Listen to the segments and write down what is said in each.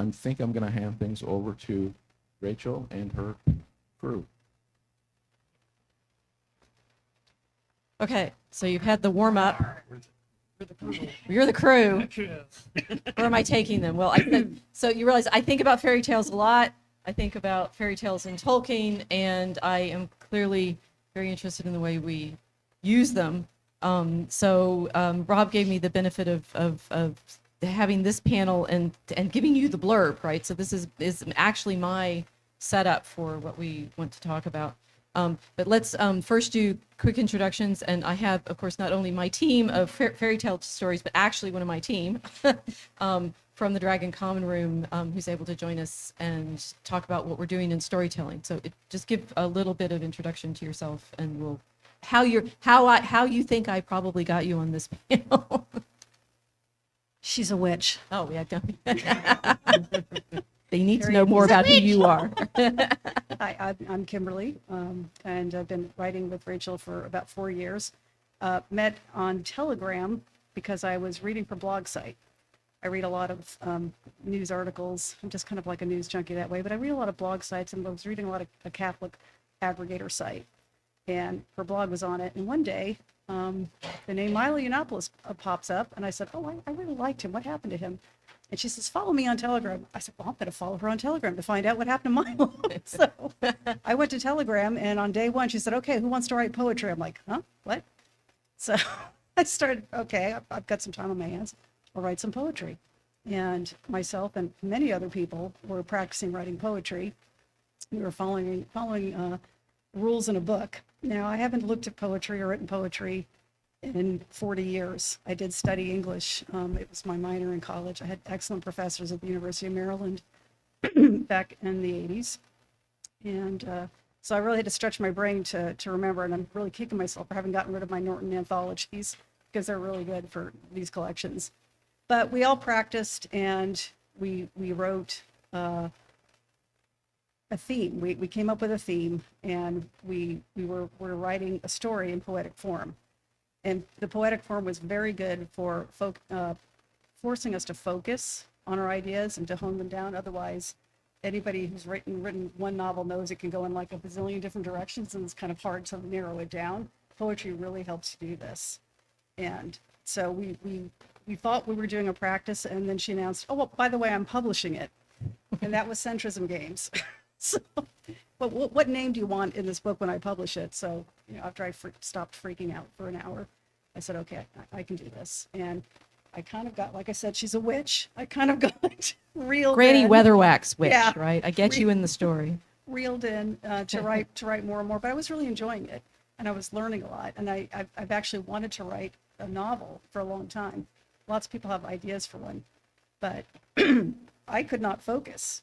I think I'm going to hand things over to Rachel and her crew. Okay, so you've had the warm up. You're the crew. Where am I taking them? Well, so you realize I think about fairy tales a lot. I think about fairy tales in Tolkien, and I am clearly very interested in the way we use them. Rob gave me the benefit of having this panel and giving you the blurb, right? So this is actually my setup for what we want to talk about. But let's first do quick introductions. And I have, of course, not only my team of fairy tale stories, but actually one of my team from the Dragon Common Room who's able to join us and talk about what we're doing in storytelling. So just give a little bit of introduction to yourself, and we'll how you think I probably got you on this panel. She's a witch. Oh, yeah. They need to know more about who you are. Hi, I'm Kimberly, and I've been writing with Rachel for about 4 years. Met on Telegram because I was reading for blog site. I read a lot of news articles. I'm just kind of like a news junkie that way, but I read a lot of blog sites, and I was reading a lot of a Catholic aggregator site, and her blog was on it. And one day, the name Milo Yiannopoulos pops up, and I said, oh, I really liked him. What happened to him? And she says, follow me on Telegram. I said, well, I'm going to follow her on Telegram to find out what happened to Milo. So I went to Telegram, and on day one, she said, okay, who wants to write poetry? I'm like, huh? What? So I started, okay, I've got some time on my hands. I'll write some poetry. And myself and many other people were practicing writing poetry. We were following rules in a book. Now, I haven't looked at poetry or written poetry in 40 years. I did study English. It was my minor in college. I had excellent professors at the University of Maryland back in the 80s. And so I really had to stretch my brain to remember, and I'm really kicking myself for having gotten rid of my Norton anthologies because they're really good for these collections. But we all practiced, and we wrote a theme. We came up with a theme, and we were writing a story in poetic form. And the poetic form was very good for forcing us to focus on our ideas and to hone them down. Otherwise, anybody who's written one novel knows it can go in like a bazillion different directions, and it's kind of hard to narrow it down. Poetry really helps you do this. And so we thought we were doing a practice, and then she announced, oh, well, by the way, I'm publishing it. And that was Centrism Games. So, but what name do you want in this book when I publish it? So, after I stopped freaking out for an hour, I said, okay, I can do this. And I kind of got, like I said, she's a witch. I kind of got reeled Granny in. Weatherwax witch, Yeah. right? I get you in the story. Reeled in to write more and more, but I was really enjoying it, and I was learning a lot. And I've actually wanted to write a novel for a long time. Lots of people have ideas for one, but I could not focus.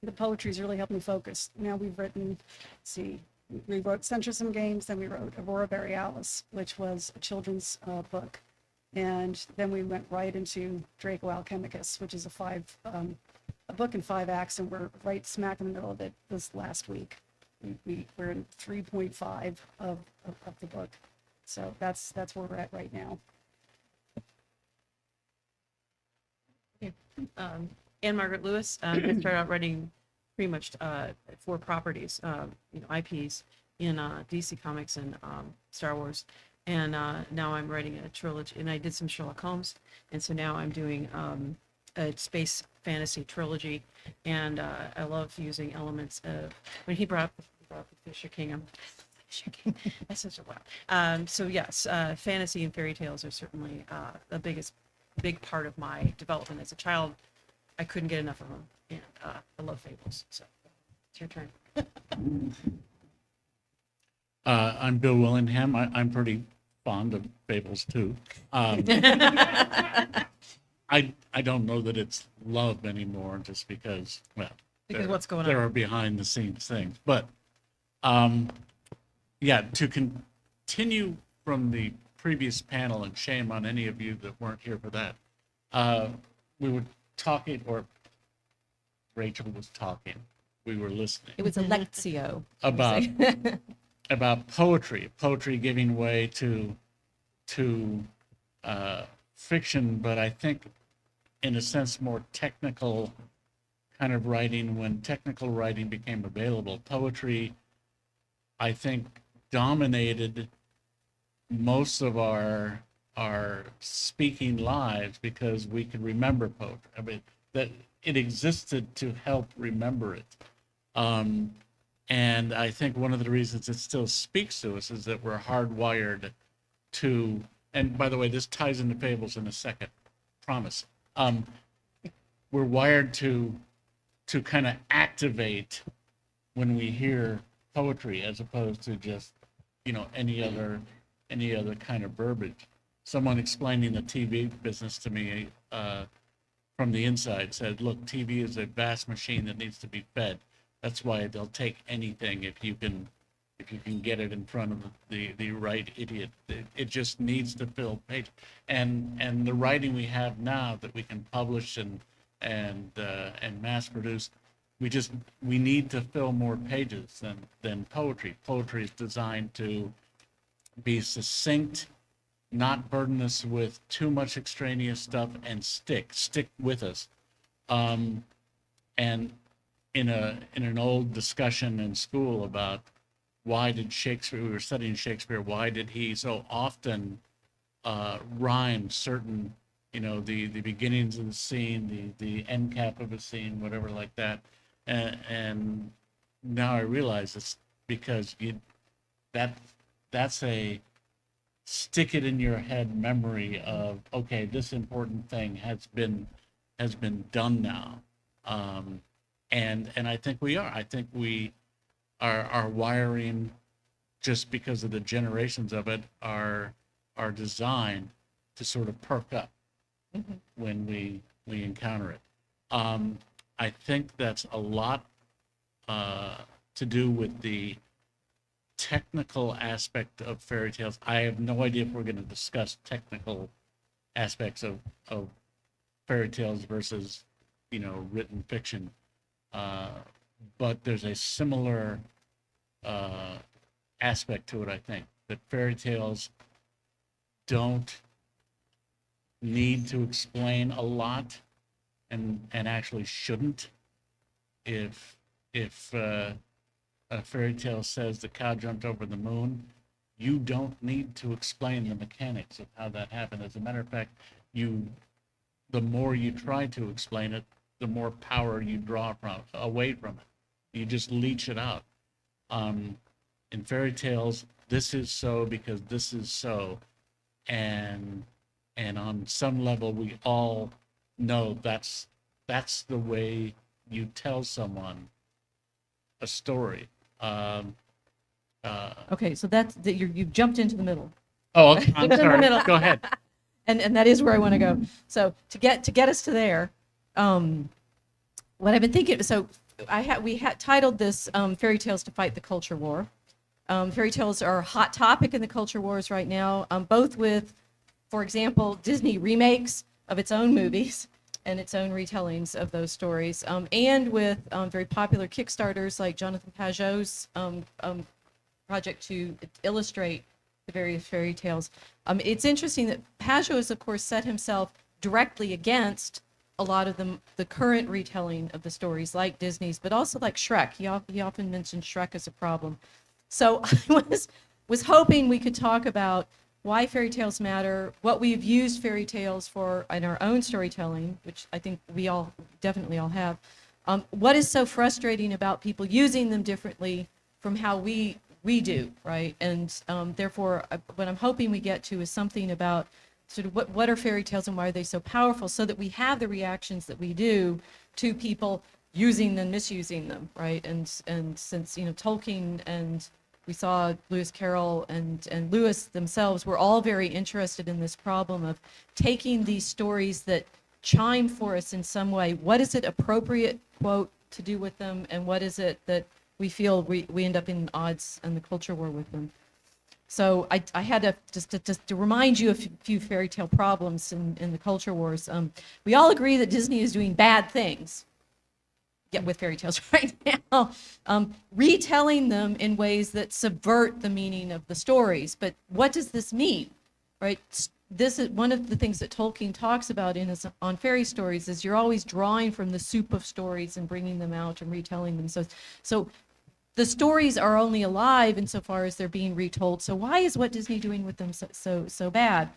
The poetry's really helped me focus. Now we've written, we wrote Centrism Games, then we wrote Aurora Borealis, which was a children's book. And then we went right into Draco Alchemicus, which is a book in 5 acts, and we're right smack in the middle of it this last week. We're in 3.5 of the book. So that's where we're at right now. Anne Margaret Lewis. I started out writing pretty much 4 properties, IPs in DC Comics and Star Wars, and now I'm writing a trilogy. And I did some Sherlock Holmes, and so now I'm doing a space fantasy trilogy. And I love using elements of when he brought up the Fisher King. That's such a wow. So yes, fantasy and fairy tales are certainly the big part of my development as a child. I couldn't get enough of them, and I love fables. So it's your turn. I'm Bill Willingham. I'm pretty fond of fables too. I don't know that it's love anymore, just because, well, What's going there on? are behind the scenes things. But yeah, to continue from the previous panel, and shame on any of you that weren't here for that, we were talking, or Rachel was talking, we were listening. It was a lectio. About poetry giving way to fiction, but I think in a sense more technical kind of writing when technical writing became available. Poetry, I think, dominated most of our speaking lives because we could remember poetry. I mean, that it existed to help remember it. And I think one of the reasons it still speaks to us is that we're hardwired to, and by the way, this ties into fables in a second, promise. We're wired to kind of activate when we hear poetry as opposed to just, any other kind of verbiage. Someone explaining the TV business to me from the inside said, look, TV is a vast machine that needs to be fed. That's why they'll take anything if you can get it in front of the right idiot. It just needs to fill pages. And the writing we have now that we can publish and mass produce, we need to fill more pages than poetry. Poetry is designed to be succinct, not burden us with too much extraneous stuff, and stick with us. And in an old discussion in school about why did Shakespeare, we were studying Shakespeare, why did he so often rhyme certain, the beginnings of the scene, the end cap of a scene, whatever like that. And now I realize it's because that's a stick it in your head memory of, okay, this important thing has been done now. And I think we are. I think we are wiring, just because of the generations of it, are designed to sort of perk up when we encounter it. I think that's a lot to do with the technical aspect of fairy tales. I have no idea if we're going to discuss technical aspects of fairy tales versus, written fiction. But there's a similar aspect to it, I think, that fairy tales don't need to explain a lot and actually shouldn't. If a fairy tale says the cow jumped over the moon, you don't need to explain the mechanics of how that happened. As a matter of fact, the more you try to explain it, the more power you draw away from it. You just leach it out. In fairy tales, this is so because this is so, and on some level, we all know that's the way you tell someone a story. Okay, so you've jumped into the middle. Oh, okay, I'm In the sorry. middle. Go ahead. And that is where I want to go. So to get us to there, what I've been thinking. So we had titled this "Fairy Tales to Fight the Culture War." Fairy tales are a hot topic in the culture wars right now, both with, for example, Disney remakes of its own movies and its own retellings of those stories, and with very popular Kickstarters like Jonathan Pajot's project to illustrate the various fairy tales. It's interesting that Pajot has, of course, set himself directly against a lot of the current retelling of the stories, like Disney's, but also like Shrek. He often mentions Shrek as a problem. So I was hoping we could talk about why fairy tales matter, what we've used fairy tales for in our own storytelling, which I think we all definitely all have. What is so frustrating about people using them differently from how we do, right? And therefore, what I'm hoping we get to is something about sort of what are fairy tales and why are they so powerful, so that we have the reactions that we do to people using them, misusing them, right? And since Tolkien and we saw Lewis Carroll and Lewis themselves were all very interested in this problem of taking these stories that chime for us in some way. What is it appropriate, quote, to do with them, and what is it that we feel we end up in odds and the culture war with them? So I had to just to remind you of a few fairy tale problems in the culture wars. We all agree that Disney is doing bad things. With fairy tales right now, retelling them in ways that subvert the meaning of the stories. But what does this mean, right? this is one of the things that Tolkien talks about in his on fairy stories is you're always drawing from the soup of stories and bringing them out and retelling them. So the stories are only alive insofar as they're being retold. So why is what Disney doing with them so bad?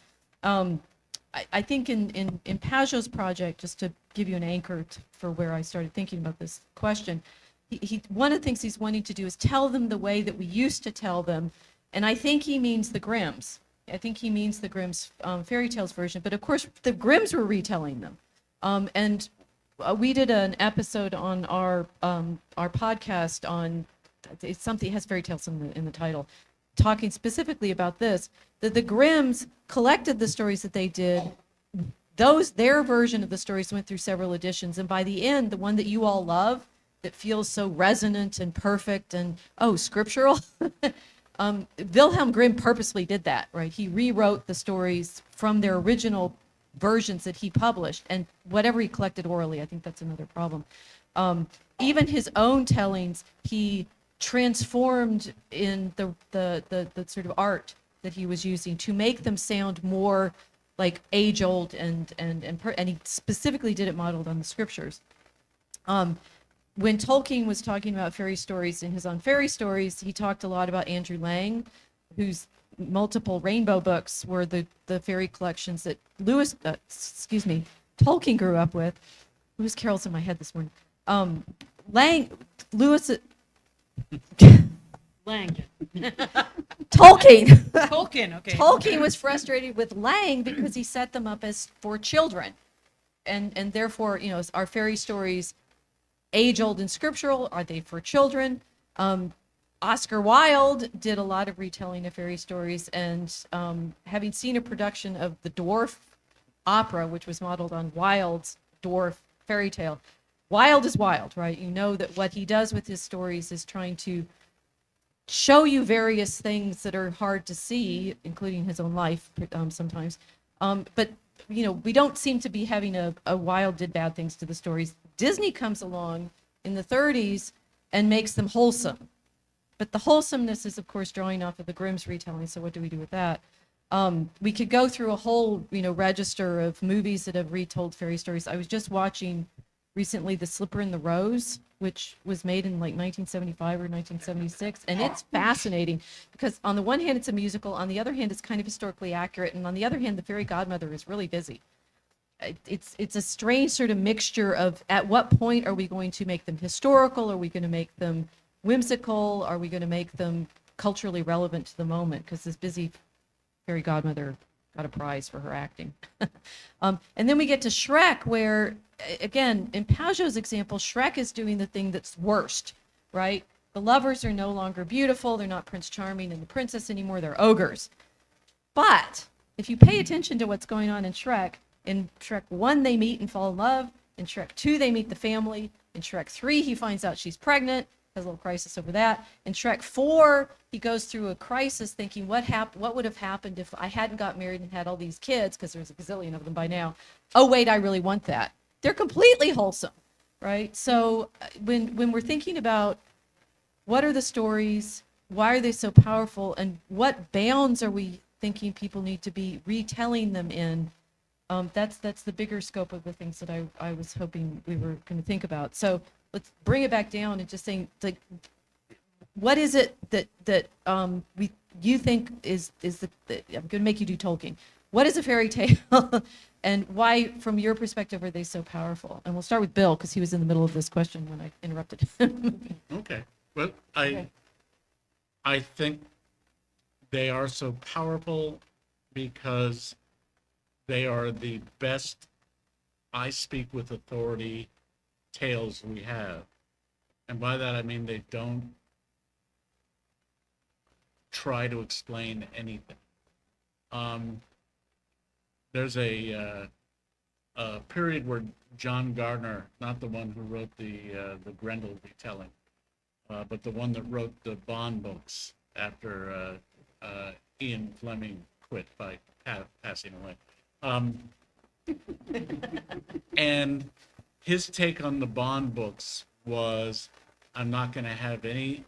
I think in Pajot's project, just to give you an anchor for where I started thinking about this question, he one of the things he's wanting to do is tell them the way that we used to tell them, and I think he means the Grimms. I think he means the Grimm's fairy tales version, but of course the Grimms were retelling them, and we did an episode on our podcast on it's something it has fairy tales in the title, talking specifically about this, that the Grimms collected the stories that they did. Their version of the stories went through several editions, and by the end, the one that you all love, that feels so resonant and perfect and scriptural. Wilhelm Grimm purposely did that, right? He rewrote the stories from their original versions that he published, and whatever he collected orally, I think that's another problem. Even his own tellings, he transformed in the sort of art that he was using to make them sound more like age old and he specifically did it modeled on the scriptures. When Tolkien was talking about fairy stories in his On Fairy Stories, he talked a lot about Andrew Lang, whose multiple rainbow books were the fairy collections that Tolkien grew up with. Lewis Carroll's in my head this morning. Lang. Tolkien. Tolkien, okay. Tolkien was frustrated with Lang because he set them up as for children. And therefore, are fairy stories age-old and scriptural? Are they for children? Oscar Wilde did a lot of retelling of fairy stories, and having seen a production of the Dwarf opera, which was modeled on Wilde's Dwarf fairy tale, Wilde is wild, right? You know that what he does with his stories is trying to show you various things that are hard to see, including his own life sometimes. But we don't seem to be having a Wilde did bad things to the stories. Disney comes along in the 30s and makes them wholesome. But the wholesomeness is, of course, drawing off of the Grimm's retelling. So what do we do with that? We could go through a whole, register of movies that have retold fairy stories. I was just watching recently The Slipper and the Rose, which was made in like 1975 or 1976. And it's fascinating because on the one hand, it's a musical. On the other hand, it's kind of historically accurate. And on the other hand, the fairy godmother is really busy. It's a strange sort of mixture of at what point are we going to make them historical? Are we going to make them whimsical? Are we going to make them culturally relevant to the moment? Because this busy fairy godmother got a prize for her acting. And then we get to Shrek, where, again, in Pajot's example, Shrek is doing the thing that's worst, right? The lovers are no longer beautiful. They're not Prince Charming and the princess anymore. They're ogres. But if you pay attention to what's going on in Shrek 1, they meet and fall in love. In Shrek 2, they meet the family. In Shrek 3, he finds out she's pregnant, has a little crisis over that. In Shrek 4, he goes through a crisis thinking, what would have happened if I hadn't got married and had all these kids, because there's a gazillion of them by now. Oh, wait, I really want that. They're completely wholesome, right? So when we're thinking about what are the stories, why are they so powerful, and what bounds are we thinking people need to be retelling them in, that's the bigger scope of the things that I was hoping we were going to think about. So let's bring it back down and just saying, like, what is it that you think is the I'm going to make you do Tolkien. What is a fairy tale, and why, from your perspective, are they so powerful? And we'll start with Bill because he was in the middle of this question when I interrupted him. Okay. Well, Okay. I think they are so powerful because they are the best, I speak with authority, tales we have. And by that I mean they don't try to explain anything. There's a period where John Gardner, not the one who wrote the Grendel retelling, but the one that wrote the Bond books after Ian Fleming quit by passing away. And his take on the Bond books was, I'm not going to have any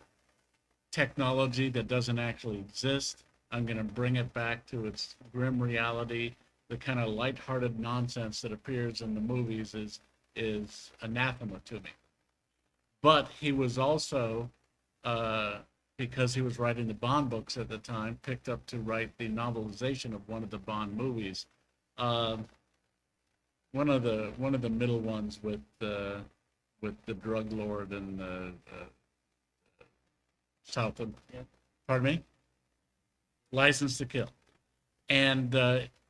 technology that doesn't actually exist. I'm going to bring it back to its grim reality. The kind of lighthearted nonsense that appears in the movies is anathema to me. But he was also, because he was writing the Bond books at the time, picked up to write the novelization of one of the Bond movies. One of the middle ones with the drug lord and the south of, pardon me, License to Kill. And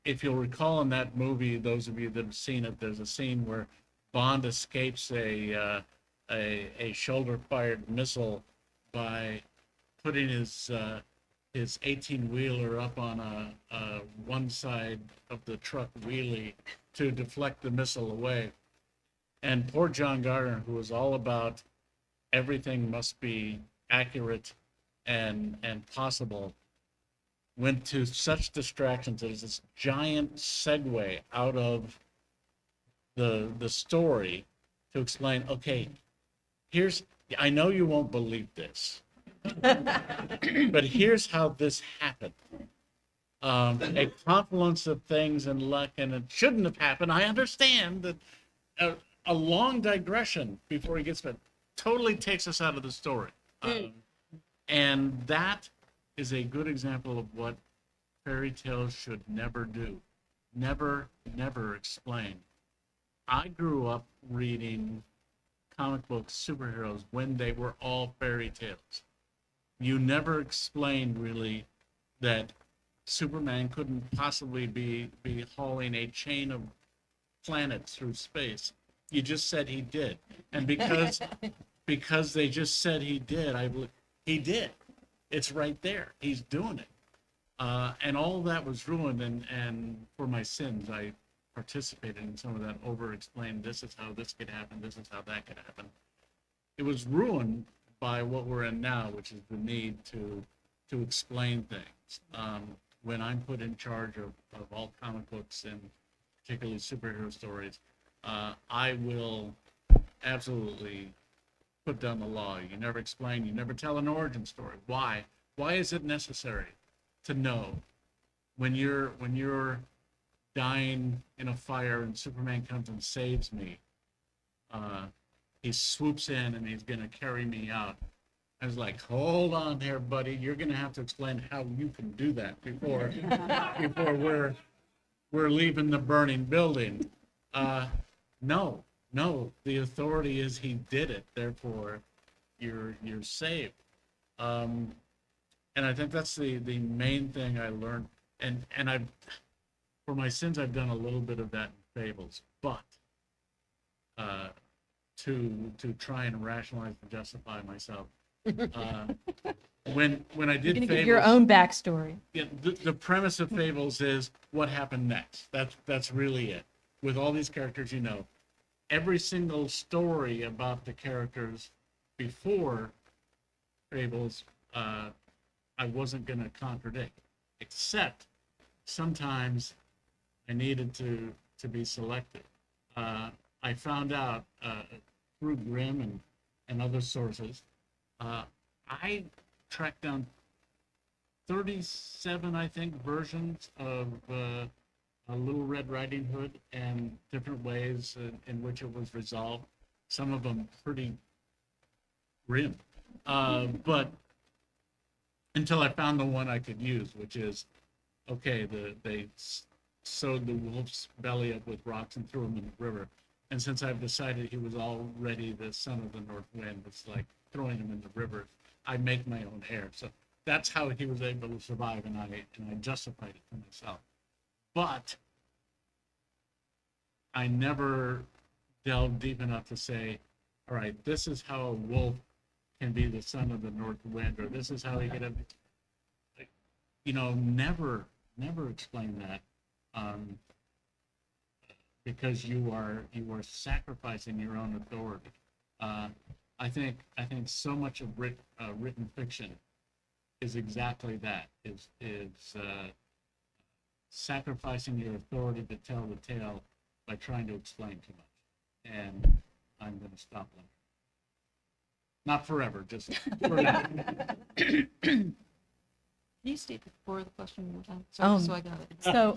if you'll recall in that movie, those of you that have seen it, there's a scene where Bond escapes a shoulder-fired missile by putting his 18-wheeler up on a one side of the truck wheelie to deflect the missile away. And poor John Gardner, who was all about everything must be accurate and possible, went to such distractions. There's this giant segue out of the story to explain, okay, I know you won't believe this, but here's how this happened. A confluence of things and luck, and it shouldn't have happened. I understand that a long digression before he gets back totally takes us out of the story. And that is a good example of what fairy tales should never do. Never, never explain. I grew up reading comic books, superheroes, when they were all fairy tales. You never explained really that Superman couldn't possibly be hauling a chain of planets through space. You just said he did. And because they just said he did, he did. It's right there. He's doing it. And all of that was ruined, and for my sins, I participated in some of that over-explained, this is how this could happen, this is how that could happen. It was ruined by what we're in now, which is the need to explain things. When I'm put in charge of all comic books and particularly superhero stories, I will absolutely put down the law. You never explain, you never tell an origin story. Why? Why is it necessary to know when you're dying in a fire and Superman comes and saves me? He swoops in and he's gonna carry me out. I was like, hold on there, buddy. You're gonna have to explain how you can do that before we're leaving the burning building. No, the authority is he did it, therefore you're saved. And I think that's the main thing I learned. And I've, for my sins, I've done a little bit of that in fables, but to try and rationalize and justify myself. When I You're did gonna fables, give your own backstory. yeah, the premise of fables is what happened next. That's really it. With all these characters, every single story about the characters before fables, I wasn't going to contradict, except sometimes I needed to be selective. I found out through Grimm and other sources, I tracked down 37, I think, versions of a Little Red Riding Hood and different ways in which it was resolved. Some of them pretty grim. But until I found the one I could use, which is, okay, they sewed the wolf's belly up with rocks and threw him in the river. And since I've decided he was already the son of the North Wind, it's like throwing him in the river. I make my own hair. So that's how he was able to survive, and I justified it to myself. But I never delved deep enough to say, all right, this is how a wolf can be the son of the North Wind, or this is how he could have, never explain that, because you are sacrificing your own authority. I think so much of written fiction is exactly that, is sacrificing your authority to tell the tale by trying to explain too much. And I'm going to stop there. Not forever, just forever. Can you state the core of the question one more time? Sorry, so I got it. So,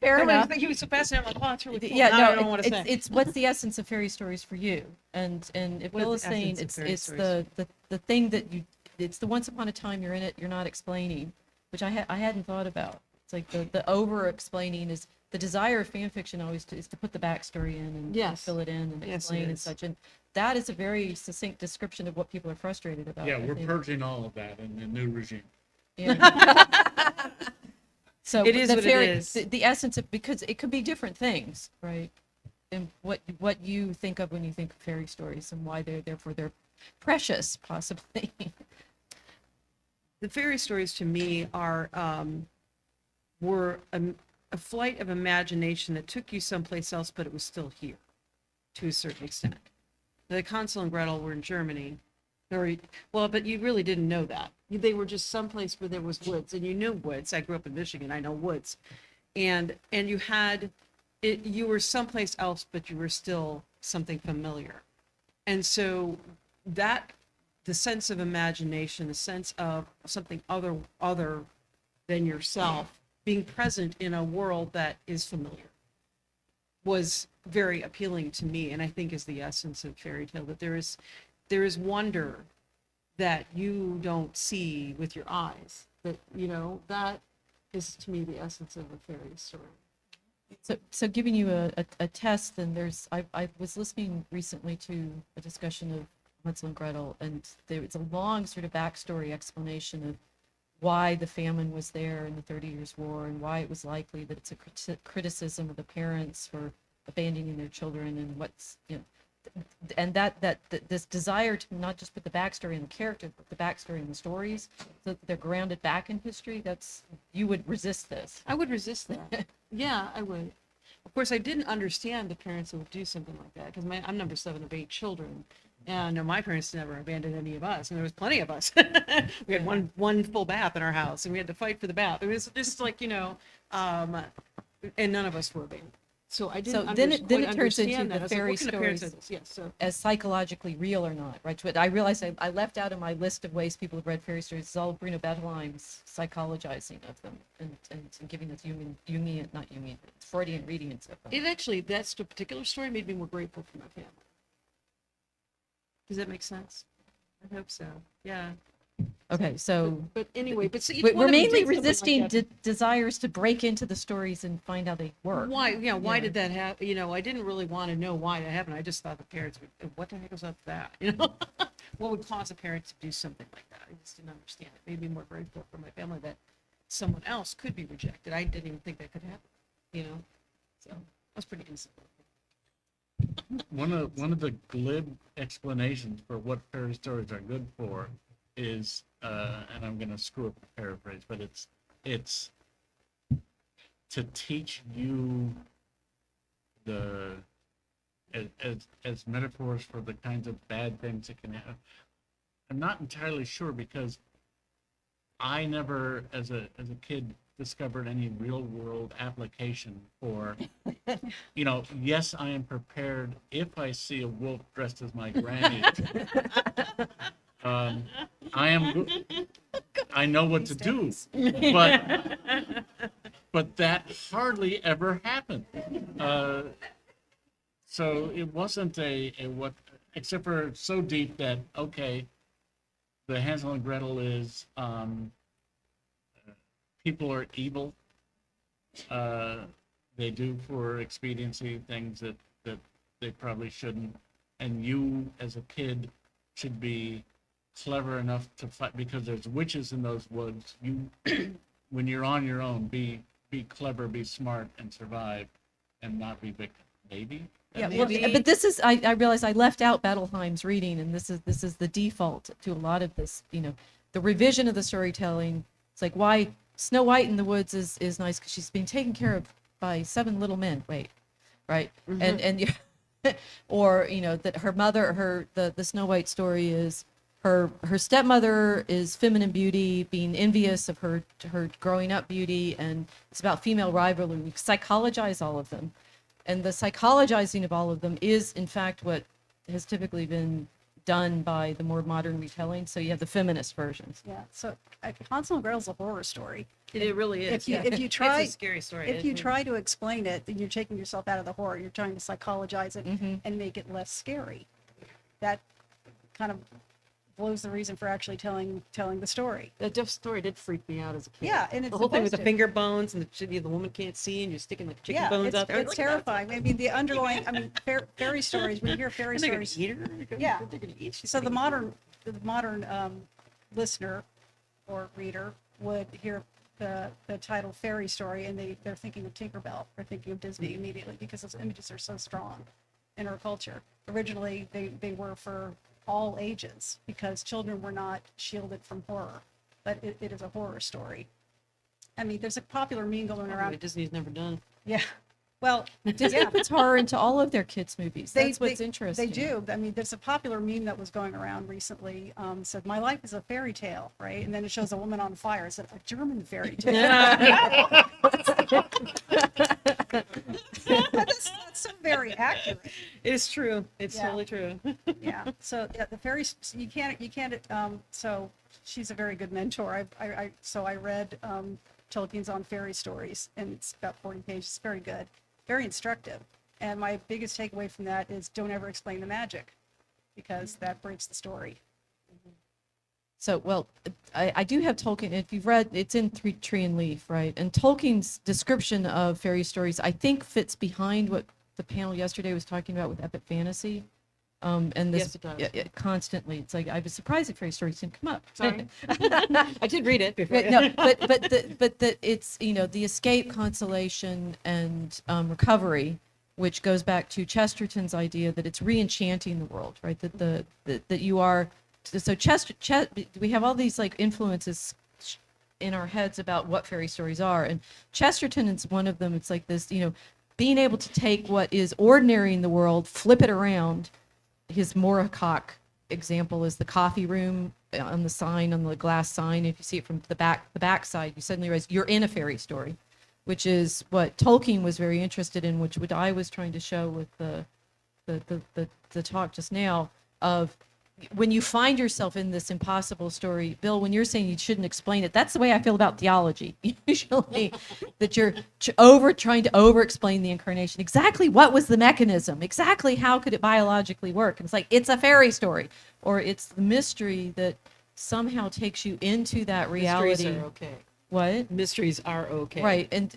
fair enough. You were so fascinated. I'm like, oh, it's really cool. Yeah, Now no, I don't want to say. it's what's the essence of fairy stories for you? And if What is Bill the is saying essence of it's fairy it's stories? the thing that you, it's the once upon a time you're in it, you're not explaining, which I hadn't thought about. It's like the over explaining is the desire of fan fiction always is to put the backstory in and Yes. fill it in and Yes, it explain and is. such. And that is a very succinct description of what people are frustrated about. Yeah, I we're think. purging all of that in the new regime. Yeah. So It is the what it fairy, is. the essence of, because it could be different things, right? And what you think of when you think of fairy stories and why they're precious, possibly. The fairy stories to me are were a flight of imagination that took you someplace else, but it was still here to a certain extent. The Hansel and Gretel were in Germany, but you really didn't know that. They were just someplace where there was woods, and you knew woods. I grew up in Michigan. I know woods, and you had it. You were someplace else, but you were still something familiar, and so that the sense of imagination, the sense of something other than yourself being present in a world that is familiar was very appealing to me, and I think is the essence of fairy tale, that there is wonder that you don't see with your eyes, that that is to me the essence of a fairy story. So giving you a test, and I was listening recently to a discussion of Hansel and Gretel, and it's a long sort of backstory explanation of why the famine was there in the 30 Years' War and why it was likely that it's a criticism of the parents for abandoning their children, and what's, and this desire to not just put the backstory in the character, but the backstory in the stories, so that they're grounded back in history. You would resist this. I would resist that. Yeah, I would. Of course, I didn't understand the parents who would do something like that, because I'm number 7 of 8 children. And my parents never abandoned any of us, and there was plenty of us. We had one full bath in our house, and we had to fight for the bath. It was just like, and none of us were abandoned. So I didn't then it quite turns into understand the that. I was like, fairy what kind of parents stories. are this? Yes, so As psychologically real or not, right? But I realized I left out of my list of ways people have read fairy stories is all Bruno Bettelheim's psychologizing of them and giving us Jungian, not Jungian, Freudian readings of them. it actually, that's the particular story made me more grateful for my family. Does that make sense? I hope so. Yeah. Okay, so But anyway, but see, each we're one of them mainly did something like resisting that. desires to break into the stories and find how they work. Why? Yeah. Why Yeah. did that happen? I didn't really want to know why that happened. I just thought the parents would. What the heck was up with that? What would cause a parent to do something like that? I just didn't understand it. Made me more grateful for my family that someone else could be rejected. I didn't even think that could happen. So that was pretty innocent. One of the glib explanations for what fairy stories are good for is, and I'm going to screw up the paraphrase, but it's to teach you as metaphors for the kinds of bad things that can happen. I'm not entirely sure, because I never, as a kid, discovered any real world application for, yes, I am prepared if I see a wolf dressed as my granny. I know what to do, but that hardly ever happened. So it wasn't a what, except for so deep that, okay, the Hansel and Gretel is, people are evil. They do for expediency things that they probably shouldn't. And you, as a kid, should be clever enough to fight, because there's witches in those woods. You, when you're on your own, be clever, be smart, and survive, and not be victim. Maybe. Yeah, well, Maybe. but this is, I realized I left out Bettelheim's reading, and this is the default to a lot of this, the revision of the storytelling. It's like, why Snow White in the woods is nice because she's being taken care of by 7 little men. Wait, right? Mm-hmm. And or that her mother, the Snow White story is her stepmother is feminine beauty, being envious of her growing up beauty, and it's about female rivalry. We psychologize all of them. And the psychologizing of all of them is, in fact, what has typically been done by the more modern retelling. So you have the feminist versions. Yeah, so Hansel and Gretel's a horror story. It really is. If you yeah. if you try It's a scary story. if you try to explain it, then you're taking yourself out of the horror. You're trying to psychologize it and make it less scary. That kind of blows the reason for actually telling the story. That Jeff story did freak me out as a kid. Yeah, and it's the whole thing with the supposed to. finger bones and the woman can't see and you're sticking the chicken Yeah, bones it's, out there. it's terrifying. I mean, the underlying. I mean, fairy stories. When you hear fairy And they're gonna stories, eat her. Yeah. They're gonna eat. She's so the gonna eat modern listener or reader would hear the title fairy story and they're thinking of Tinkerbell or thinking of Disney immediately because those images are so strong in our culture. Originally, they were for all ages because children were not shielded from horror, but it is a horror story. I mean, there's a popular meme going her. around. Disney's never done. Yeah, well, Disney yeah. puts horror into all of their kids' movies. That's what's interesting. They do. I mean, there's a popular meme that was going around recently. Said, "My life is a fairy tale," right? And then it shows a woman on fire. It said, "A German fairy tale." That's so very accurate. It's true. It's Yeah. totally true. Yeah. So yeah, the fairies. You can't. So she's a very good mentor. I read Tolkien's on fairy stories, and it's about 40 pages. It's very good, very instructive. And my biggest takeaway from that is don't ever explain the magic, because that breaks the story. So, well, I do have Tolkien. If you've read, it's in Tree and Leaf, right? And Tolkien's description of fairy stories, I think, fits behind what the panel yesterday was talking about with epic fantasy. And this Yes, it does. yeah, constantly. It's like I was surprised that fairy stories didn't come up. Sorry. I did read it before. Right, no, but it's the escape, consolation, and recovery, which goes back to Chesterton's idea that it's re-enchanting the world, right? That you are. So we have all these like influences in our heads about what fairy stories are, and Chesterton is one of them. It's like this, being able to take what is ordinary in the world, flip it around. His Moorcock example is the coffee room on the sign, on the glass sign. If you see it from the back side, you suddenly realize you're in a fairy story, which is what Tolkien was very interested in, which what I was trying to show with the talk just now of when you find yourself in this impossible story. Bill, when you're saying you shouldn't explain it, that's the way I feel about theology. Usually, that you're trying to over-explain the incarnation. Exactly what was the mechanism? Exactly how could it biologically work? And it's like, it's a fairy story, or it's the mystery that somehow takes you into that reality. Mysteries are okay. What? Mysteries are okay. Right, and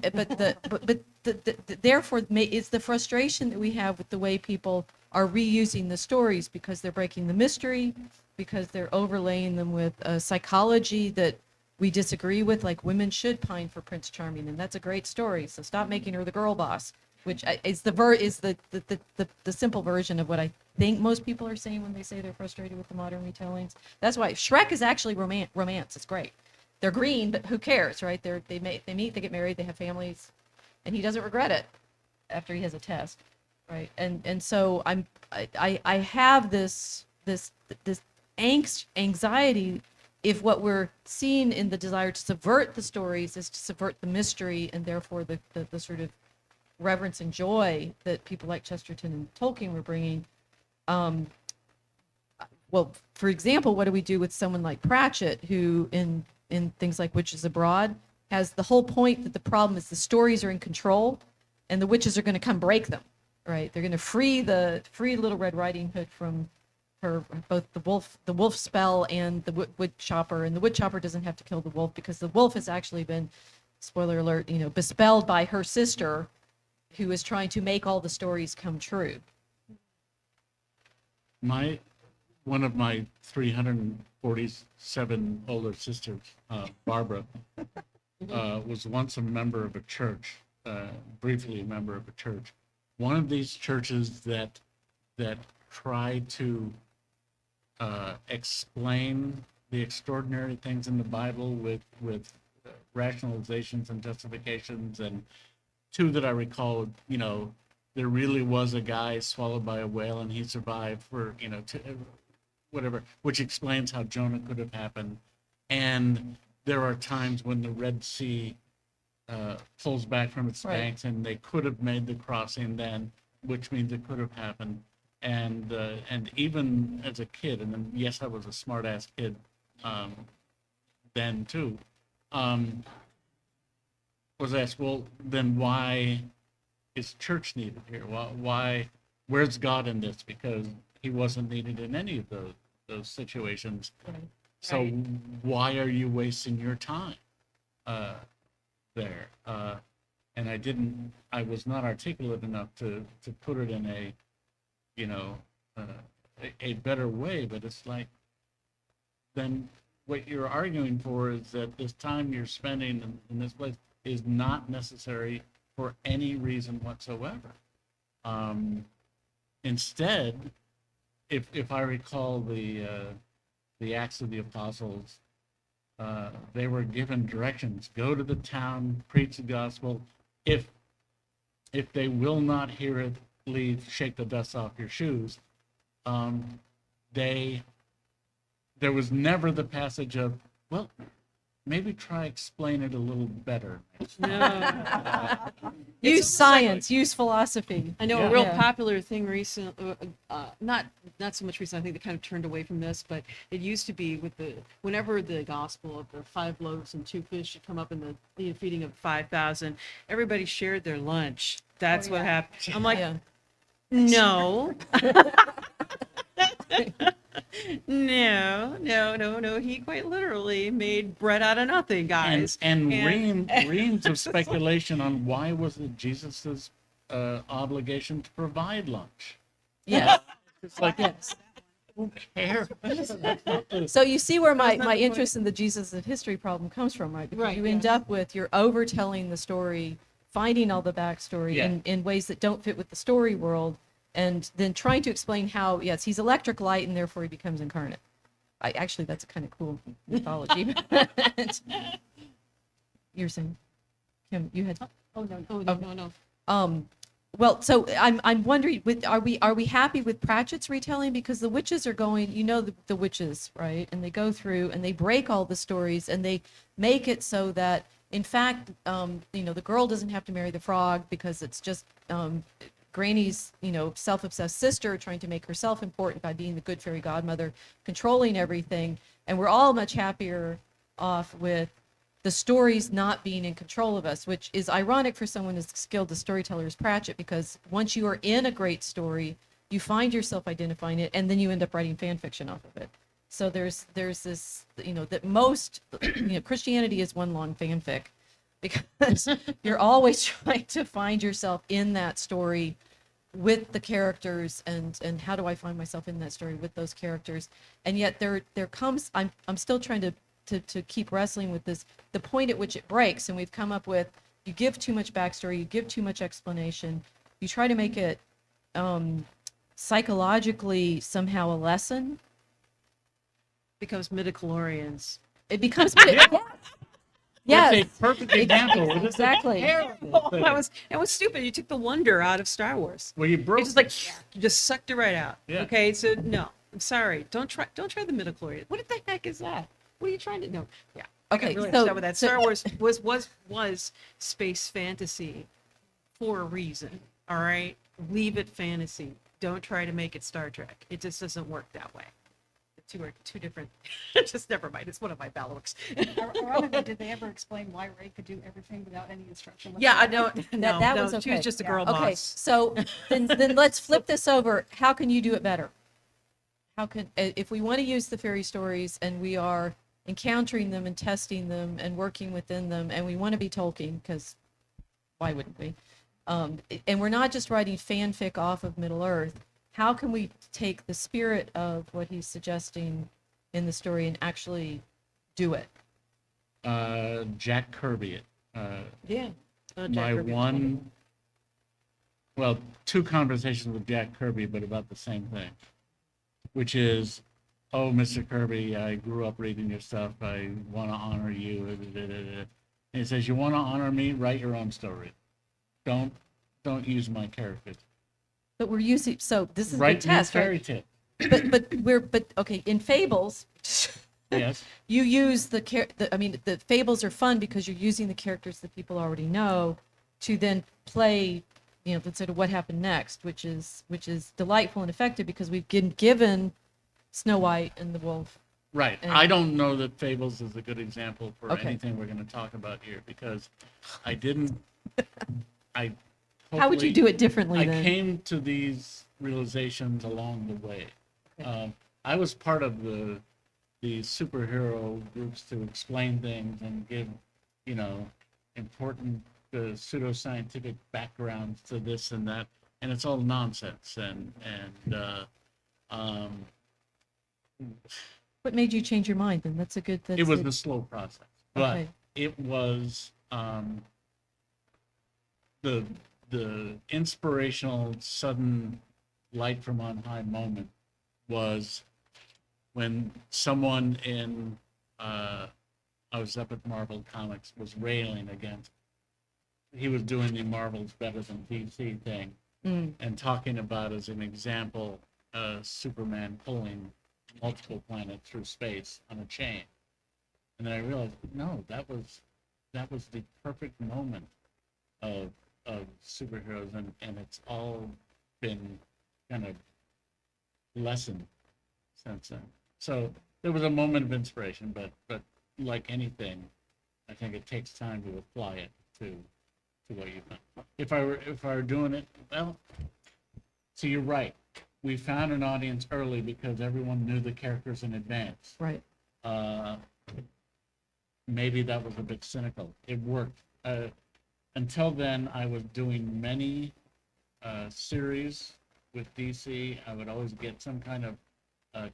therefore it's the frustration that we have with the way people are reusing the stories because they're breaking the mystery, because they're overlaying them with a psychology that we disagree with, like women should pine for Prince Charming, and that's a great story. So stop making her the girl boss, which is the simple version of what I think most people are saying when they say they're frustrated with the modern retellings. That's why Shrek is actually romance. It's great. They're green, but who cares, right? They meet, they get married, they have families, and he doesn't regret it after he has a test, right? And so I have this angst, anxiety, if what we're seeing in the desire to subvert the stories is to subvert the mystery, and therefore the sort of reverence and joy that people like Chesterton and Tolkien were bringing. Well, for example, what do we do with someone like Pratchett, who in things like Witches Abroad has the whole point that the problem is the stories are in control and the witches are going to come break them, right? They're going to free Little Red Riding Hood from her, both the wolf spell and the wood chopper, and the wood chopper doesn't have to kill the wolf because the wolf has actually been, spoiler alert, bespelled by her sister, who is trying to make all the stories come true. One of my 347 older sisters, Barbara, was once a member of a church, briefly a member of a church. One of these churches that try to explain the extraordinary things in the Bible with rationalizations and justifications, and two that I recall, there really was a guy swallowed by a whale and he survived for, whatever, which explains how Jonah could have happened. And there are times when the Red Sea pulls back from its Right. banks and they could have made the crossing then, which means it could have happened. And even as a kid, and then yes, I was a smart ass kid then too. Was asked, well, then why is church needed here? Why where's God in this? Because he wasn't needed in any of those situations. So Right. why are you wasting your time there? And I was not articulate enough to put it in a, you know, a better way. But it's like, then what you're arguing for is that this time you're spending in this place is not necessary for any reason whatsoever. Instead, if I recall the Acts of the Apostles, they were given directions: go to the town, preach the gospel. If they will not hear it, leave, shake the dust off your shoes. There was never the passage of, well, maybe try explain it a little better. No. Use science, use philosophy. I know Yeah. a real Yeah. popular thing recent, not so much recent. I think they kind of turned away from this, but it used to be with whenever the gospel of the 5 loaves and 2 fish should come up in the feeding of 5,000, everybody shared their lunch. That's Oh, what yeah. happened. I'm like, Yeah. no. No. He quite literally made bread out of nothing, guys. And reams of speculation on why was it Jesus's obligation to provide lunch. Yes. It's like, Yes. who cares? That's not the- So you see where my Wasn't that the point? interest in the Jesus of history problem comes from, right? Because Right, you end yes. up with, you're overtelling the story, finding all the backstory Yeah. in ways that don't fit with the story world, and then trying to explain how, yes, he's electric light and therefore he becomes incarnate. Actually, that's a kind of cool mythology. You're saying, Kim, you had. Oh no. Well, so I'm wondering, are we happy with Pratchett's retelling? Because the witches are going, the witches, right? And they go through and they break all the stories and they make it so that, in fact, the girl doesn't have to marry the frog because it's just Granny's, self-obsessed sister trying to make herself important by being the good fairy godmother, controlling everything. And we're all much happier off with the stories not being in control of us, which is ironic for someone as skilled a storyteller as Pratchett, because once you are in a great story, you find yourself identifying it, and then you end up writing fan fiction off of it. So there's this, that most, Christianity is one long fanfic, because you're always trying to find yourself in that story with the characters, and how do I find myself in that story with those characters? And yet there comes, I'm still trying to keep wrestling with this, the point at which it breaks, and we've come up with, you give too much backstory, you give too much explanation, you try to make it psychologically somehow a lesson. Becomes midichlorians. It becomes yes. That's Yes. a perfect example. It is Exactly. terrible thing. That was stupid. You took the wonder out of Star Wars. Well, you broke. It's just like you just sucked it right out. Yeah. Okay, so no, I'm sorry. Don't try the midichlorians. What the heck is that? What are you trying to know? Yeah. I got Okay, really so- upset with that. so- Star Wars was space fantasy for a reason. All right, leave it fantasy. Don't try to make it Star Trek. It just doesn't work that way. The two are two different. Just never mind. It's one of my Balrog's. Ironically, did they ever explain why Rey could do everything without any instruction? Yeah, I know. That No, was okay. she was just a Yeah. girl Okay, boss. so then let's flip this over. How can you do it better? How can, if we want to use the fairy stories and we are encountering them and testing them and working within them, and we want to be Tolkien, because why wouldn't we? And we're not just writing fanfic off of Middle Earth. How can we take the spirit of what he's suggesting in the story and actually do it? Jack Kirby it. Yeah. My one, well, 2 conversations with Jack Kirby, but about the same thing, which is, oh, Mr. Kirby, I grew up reading your stuff. I want to honor you. And he says, you want to honor me? Write your own story. Don't use my characters. But we're using, so this is the Write me a test, fairy right? tale. But okay, in fables, Yes. you use the fables are fun because you're using the characters that people already know to then play you know, sort of what happened next, which is delightful and effective because we've been given Snow White and the wolf. Right. And- I don't know that Fables is a good example for Okay. anything we're going to talk about here because I didn't. I. How would you hopefully- do it differently I then? came to these realizations along the way. I was part of the superhero groups to explain things and give, you know, important pseudoscientific backgrounds to this and that, and it's all nonsense. What made you change your mind then? That's a good. That's It was a- a slow process, but Okay. it was the inspirational sudden light from on high moment was when someone in I was up at Marvel Comics was railing against he was doing the Marvel's better than DC thing and talking about as an example Superman pulling multiple planets through space on a chain. And then I realized, no, that was the perfect moment of superheroes, and it's all been kind of lessened since then. So there was a moment of inspiration, but like anything, I think it takes time to apply it to what you've done. If I were doing it, well, so you're right. We found an audience early because everyone knew the characters in advance. Right. Maybe that was a bit cynical. It worked. Until then, I was doing many series with DC. I would always get some kind of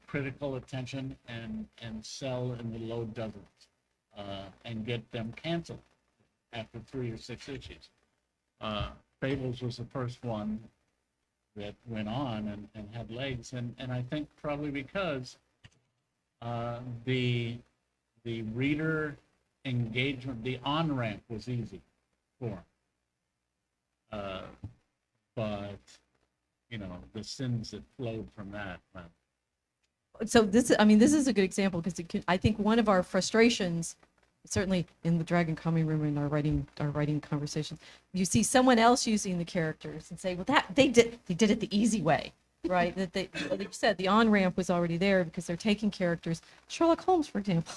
critical attention and sell in the low dozens and get them canceled after 3 or 6 issues. Fables was the first one that went on and had legs, and I think probably because the reader engagement, the on-ramp was easy for him. But, you know, the sins that flowed from that, well, So this is a good example because I think one of our frustrations, certainly in the Dragon Comedy Room in our writing conversations, you see someone else using the characters and say, well, that they did it the easy way, right? That they, like you said, the on ramp was already there because they're taking characters, Sherlock Holmes, for example,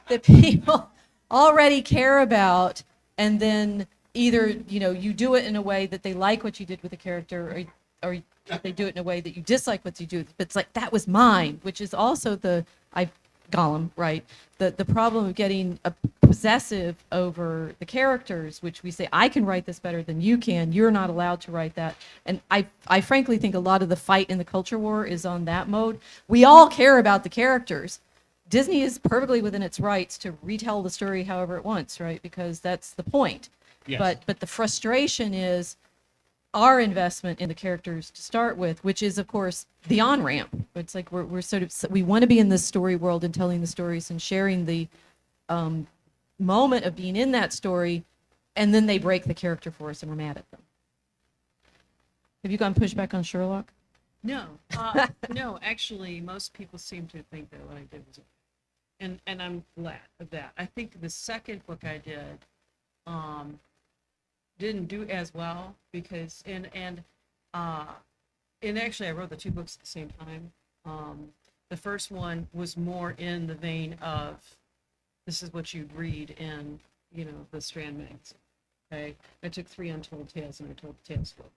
that people already care about, and then either you do it in a way that they like what you did with the character, or they do it in a way that you dislike what you do. But it's like, that was mine, which is also Gollum, right? The problem of getting possessive over the characters, which we say, I can write this better than you can. You're not allowed to write that. And I frankly think a lot of the fight in the culture war is on that mode. We all care about the characters. Disney is perfectly within its rights to retell the story however it wants, right? Because that's the point. Yes. But the frustration is our investment in the characters to start with, which is, of course, the on-ramp. It's like we're sort of, we want to be in this story world and telling the stories and sharing the moment of being in that story, and then they break the character for us and we're mad at them. Have you gone pushback on Sherlock? No, no, actually, most people seem to think that what I did was okay. And I'm glad of that. I think the second book I did didn't do as well because and actually I wrote the two books at the same time. The first one was more in the vein of this is what you'd read in the Strand magazine. Okay, I took 3 untold tales and I told the tales book.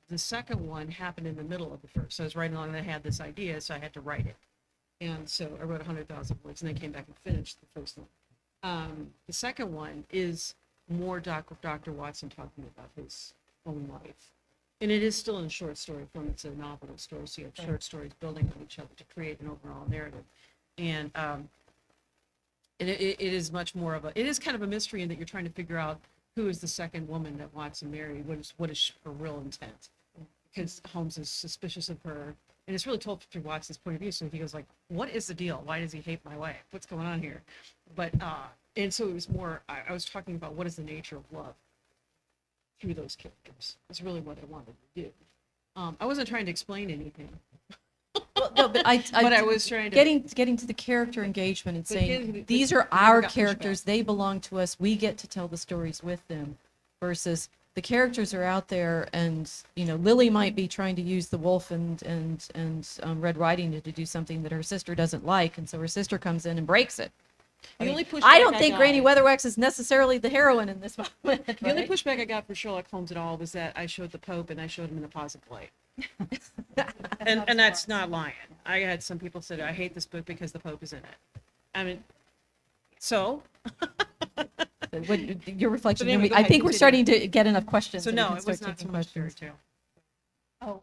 The second one happened in the middle of the first. So I was writing along and I had this idea, so I had to write it. And so I wrote 100,000 words and then came back and finished the first one. The second one is more Dr. Watson talking about his own life. And it is still in short story form. It's a novel story, so you have short stories building on each other to create an overall narrative. And it is much more of it is kind of a mystery in that you're trying to figure out who is the second woman that Watson married. What is her real intent? Because Holmes is suspicious of her. And it's really told through Watson's point of view. So he goes like, what is the deal? Why does he hate my wife? What's going on here? But, and so it was more, I was talking about what is the nature of love through those characters. That's really what I wanted to do. I wasn't trying to explain anything. Well, no, but But I was trying to getting to the character engagement and But saying, again, these but are I our got pushback. characters, they belong to us, we get to tell the stories with them, versus the characters are out there, and Lily might be trying to use the wolf and Red Riding Hood to do something that her sister doesn't like, and so her sister comes in and breaks it. The only pushback I don't I think got- Granny Weatherwax is necessarily the heroine in this moment. The only right? pushback I got for Sherlock Holmes at all was that I showed the Pope and I showed him in a positive light. and that's not lying. I had some people said I hate this book because the Pope is in it. I mean, so Your reflection. But anyway, go I ahead, think we're continue. starting to get enough questions. so that we no, can it start was not so taking much fairy questions. tale. Oh,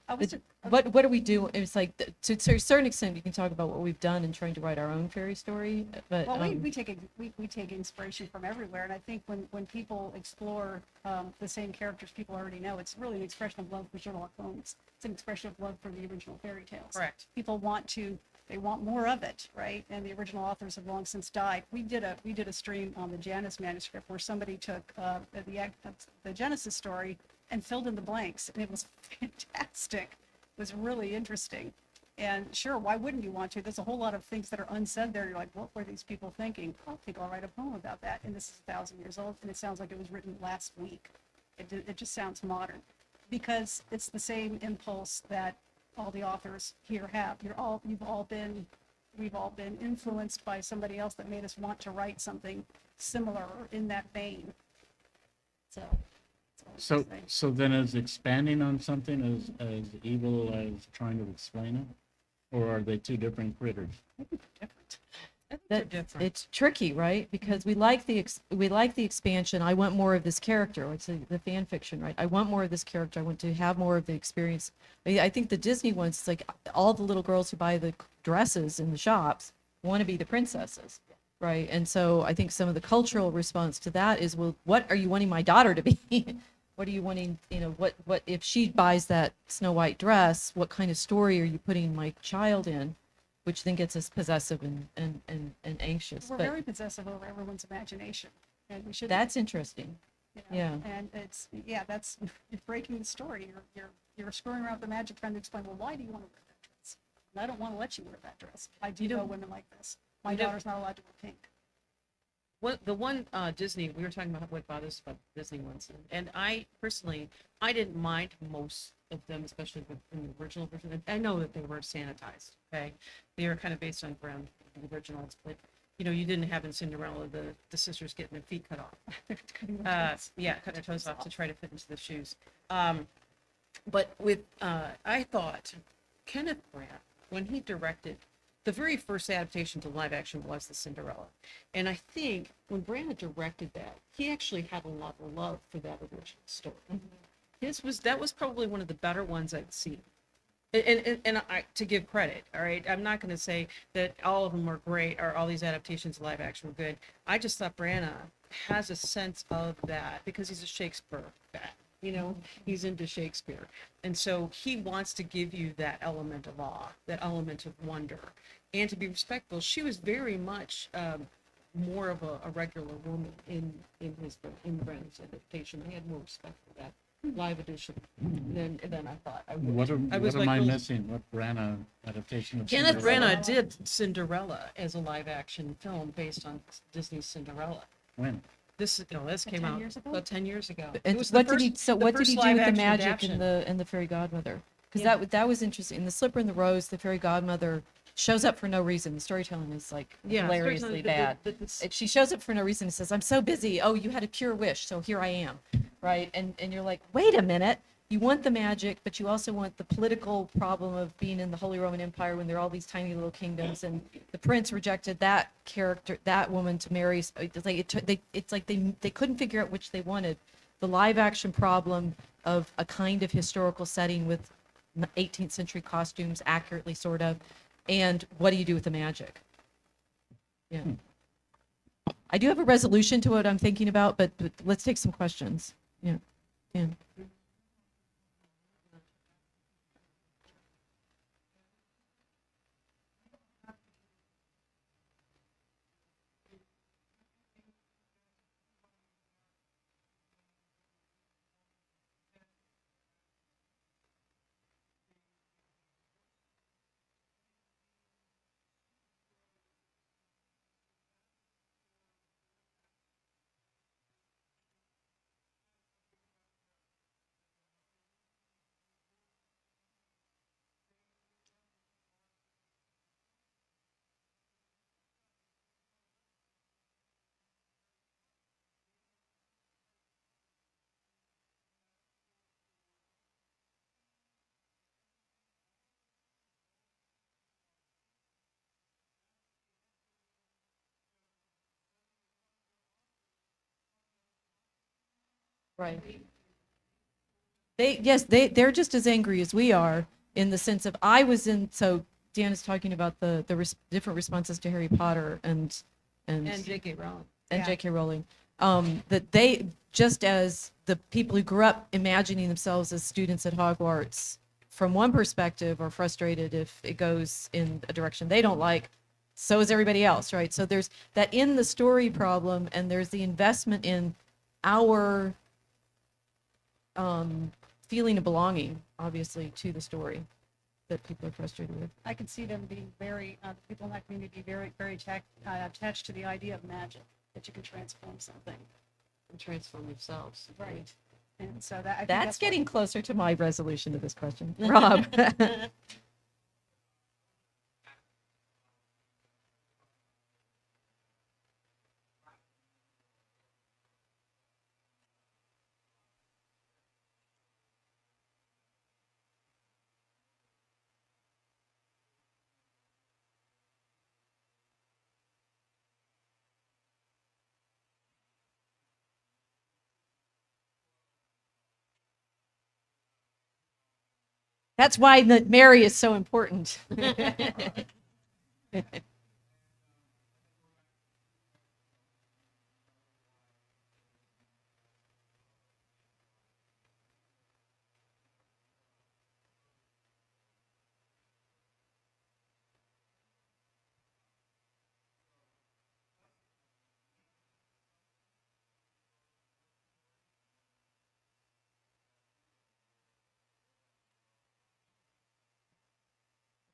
I was just, What do we do? It's like to a certain extent, you can talk about what we've done in trying to write our own fairy story. But well, we take inspiration from everywhere, and I think when people explore the same characters people already know, it's really an expression of love for Sherlock Holmes. It's an expression of love for the original fairy tales. Correct. People they want more of it, right? And the original authors have long since died. We did a stream on the Janus manuscript where somebody took the Genesis story and filled in the blanks, and it was fantastic. It was really interesting. And sure, why wouldn't you want to? There's a whole lot of things that are unsaid there. You're like, what were these people thinking? I think I'll write a poem about that. And this is 1,000 years old, and it sounds like it was written last week. It just sounds modern, because it's the same impulse that all the authors here have. We've all been influenced by somebody else that made us want to write something similar or in that vein. So. that's all I So, can say. so then is expanding on something as evil as trying to explain it? Or are they two different critters? Different. They're that different. it's tricky, right? Because we like the expansion. I want more of this character. It's the fan fiction, right? I want more of this character. I want to have more of the experience. I think the Disney ones, it's like all the little girls who buy the dresses in the shops want to be the princesses, right? And so I think some of the cultural response to that is, well, what are you wanting my daughter to be? What are you wanting? What if she buys that Snow White dress? What kind of story are you putting my child in? Which then gets us possessive and anxious. We're But very possessive over everyone's imagination, and we should. that's interesting. Yeah. And that's it's breaking the story. You're screwing around with the magic, trying to explain. Well, why do you want to wear that dress? And I don't want to let you wear that dress. I do know women like this. My You don't- daughter's not allowed to wear pink. The one Disney, we were talking about what bothers us about Disney ones, and I personally, I didn't mind most of them, especially in the original version. I know that they were sanitized, okay? They were kind of based on brand the originals, but you didn't have in Cinderella the sisters getting their feet cut off. Cutting their toes. Cut their toes off to try to fit into the shoes. But with I thought Kenneth Branagh, when he directed the very first adaptation to live action was the Cinderella, and I think when Branagh directed that, he actually had a lot of love for that original story. That was probably one of the better ones I'd seen. And I, to give credit, all right, I'm not going to say that all of them were great or all these adaptations of live action were good. I just thought Branagh has a sense of that because he's a Shakespeare fan. He's into Shakespeare. And so he wants to give you that element of awe, that element of wonder. And to be respectful, she was very much more of a regular woman in Brandon's adaptation. I had more respect for that live edition than I thought I would. What I was am I really- missing? What Branagh adaptation of Kenneth Cinderella? Branagh did Cinderella as a live action film based on Disney's Cinderella. When? This came 10 out years ago? about 10 years ago. It And was the what did he? first- So the what did first he do with the live-action magic adaptation. and the fairy godmother? Because Yeah. that was interesting. In The Slipper and the Rose, the fairy godmother shows up for no reason. The storytelling is like hilariously bad. She shows up for no reason and says, "I'm so busy. Oh, you had a pure wish, so here I am." Right? And you're like, wait a minute. You want the magic, but you also want the political problem of being in the Holy Roman Empire when there are all these tiny little kingdoms, and the prince rejected that woman to marry. It's like they couldn't figure out which they wanted. The live action problem of a kind of historical setting with 18th century costumes, accurately sort of, and what do you do with the magic? Yeah. I do have a resolution to what I'm thinking about, but let's take some questions. Yeah. Yeah. Right. They're just as angry as we are in the sense of so Dan is talking about the different responses to Harry Potter and And J.K. Rowling. and Yeah. J.K. Rowling, that they, just as the people who grew up imagining themselves as students at Hogwarts, from one perspective, are frustrated if it goes in a direction they don't like, so is everybody else, right? So there's that in the story problem, and there's the investment in our feeling of belonging, obviously, to the story that people are frustrated with. I can see them being very, people in that community very, very attached to the idea of magic, that you can transform something. And transform themselves. Right. And so that, I think That's what- getting closer to my resolution to this question. Rob? That's why Mary is so important.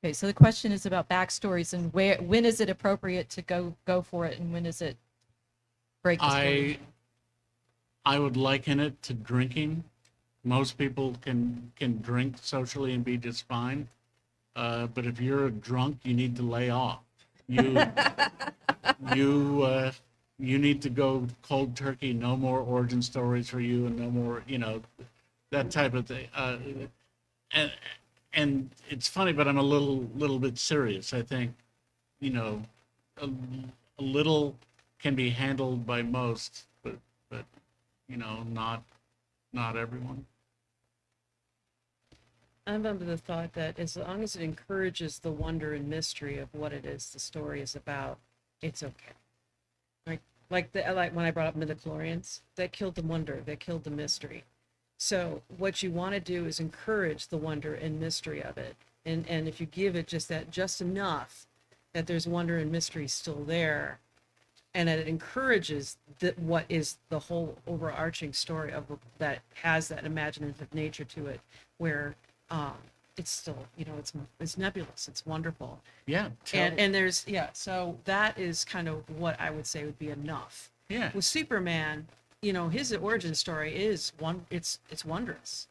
Okay, so the question is about backstories and when is it appropriate to go for it, and when is it break the story? I would liken it to drinking. Most people can drink socially and be just fine. But if you're a drunk, you need to lay off. You you need to go cold turkey. No more origin stories for you, and no more, that type of thing. And it's funny, but I'm a little bit serious. I think, a little can be handled by most, but not everyone. I'm under the thought that as long as it encourages the wonder and mystery of what it is the story is about, it's okay. Like when I brought up midichlorians, that killed the wonder, that killed the mystery. So what you want to do is encourage the wonder and mystery of it. And if you give it just enough that there's wonder and mystery still there, and that it encourages what is the whole overarching story of that has that imaginative nature to it, where it's still, it's nebulous, it's wonderful. Yeah. And there's, so that is kind of what I would say would be enough. Yeah. With Superman, his origin story is it's wondrous,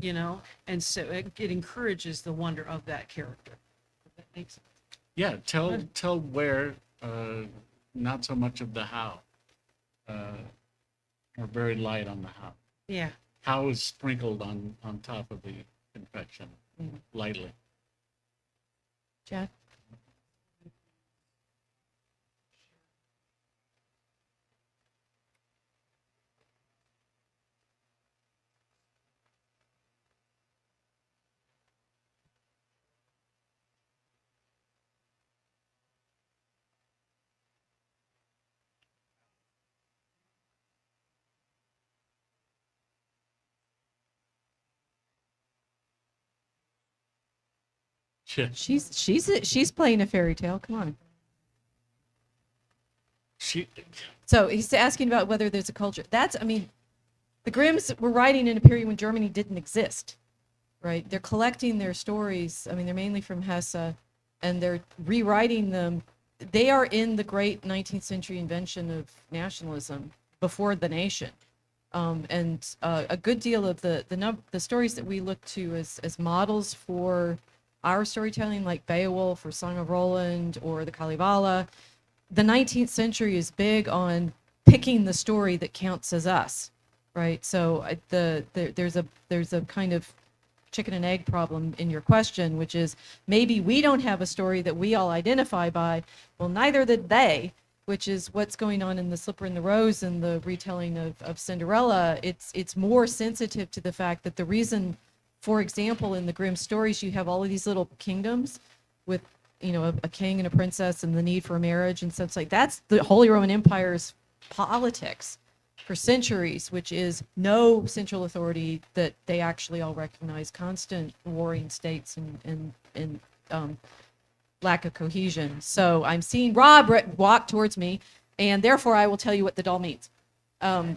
and so it encourages the wonder of that character. That makes sense. Yeah, tell where, not so much of the how, or very light on the how. Yeah. How is sprinkled on top of the confection, lightly. Jeff? Yeah. She's playing a fairy tale. Come on. She, So he's asking about whether there's a culture. The Grimms were writing in a period when Germany didn't exist, right? They're collecting their stories. They're mainly from Hesse, and they're rewriting them. They are in the great 19th century invention of nationalism before the nation. And a good deal of the stories that we look to as models for our storytelling, like Beowulf or Song of Roland or the Kalevala, the 19th century is big on picking the story that counts as us, right? So there's a kind of chicken and egg problem in your question, which is maybe we don't have a story that we all identify by. Well, neither did they. which is what's going on in The Slipper and the Rose and the retelling of Cinderella. It's more sensitive to the fact that the reason, for example, in the Grimm stories, you have all of these little kingdoms with, a king and a princess and the need for marriage and such like that's the Holy Roman Empire's politics for centuries, which is no central authority that they actually all recognize, constant warring states and lack of cohesion. So I'm seeing Rob walk towards me, and therefore I will tell you what the doll means. That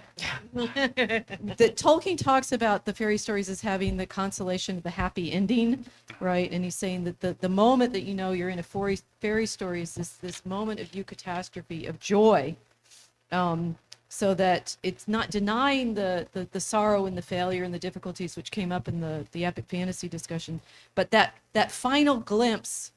Tolkien talks about the fairy stories as having the consolation of the happy ending, right? And he's saying that the moment that you're in a fairy story is this moment of eucastrophe, of joy, so that it's not denying the sorrow and the failure and the difficulties which came up in the epic fantasy discussion, but that final glimpse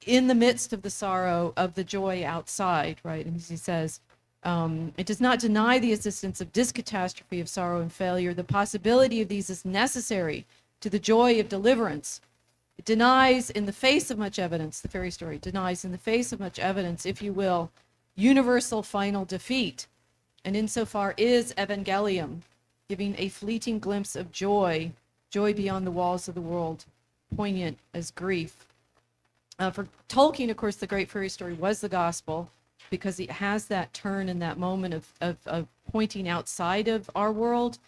in the midst of the sorrow of the joy outside, right? And as he says, it does not deny the existence of discatastrophe, of sorrow and failure. The possibility of these is necessary to the joy of deliverance. It denies, in the face of much evidence, the fairy story denies, in the face of much evidence, if you will, universal final defeat. And insofar is evangelium, giving a fleeting glimpse of joy beyond the walls of the world, poignant as grief. For Tolkien, of course, the great fairy story was the gospel, because it has that turn and that moment of pointing outside of our world.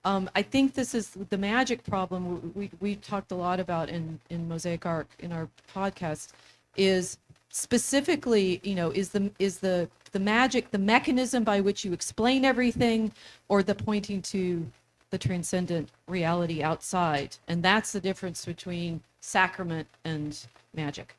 I think this is the magic problem we talked a lot about in Mosaic Arc in our podcast, is specifically, is the magic the mechanism by which you explain everything, or the pointing to the transcendent reality outside? And that's the difference between sacrament and magic.